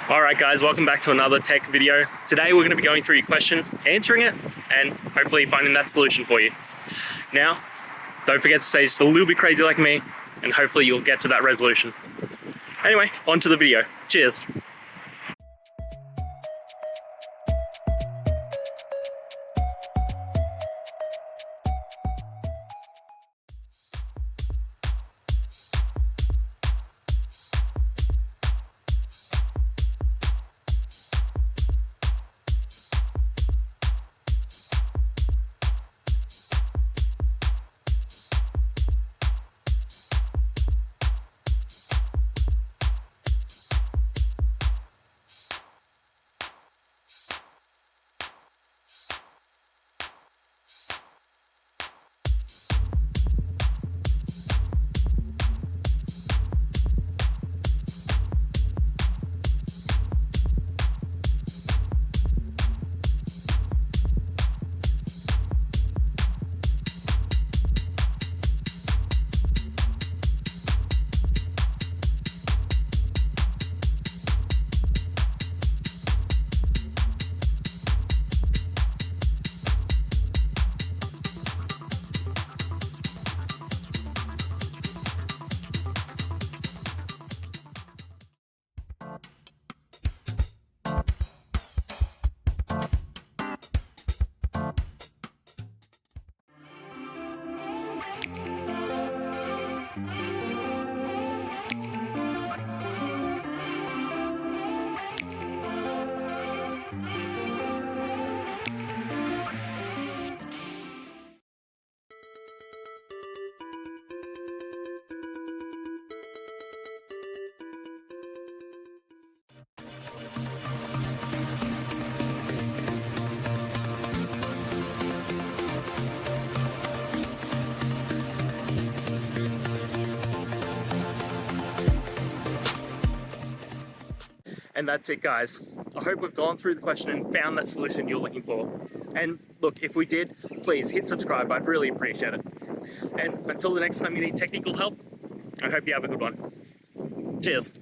Alright guys, welcome back to another tech video. Today we're going to be going through your question, answering it, and hopefully finding that solution for you. Now, don't forget to stay just a little bit crazy like me, and hopefully you'll get to that resolution. Anyway, on to the video. Cheers. And that's it guys. I hope we've gone through the question and found that solution you're looking for. And look, if we did, please hit subscribe, I'd really appreciate it. And until the next time you need technical help, I hope you have a good one. Cheers.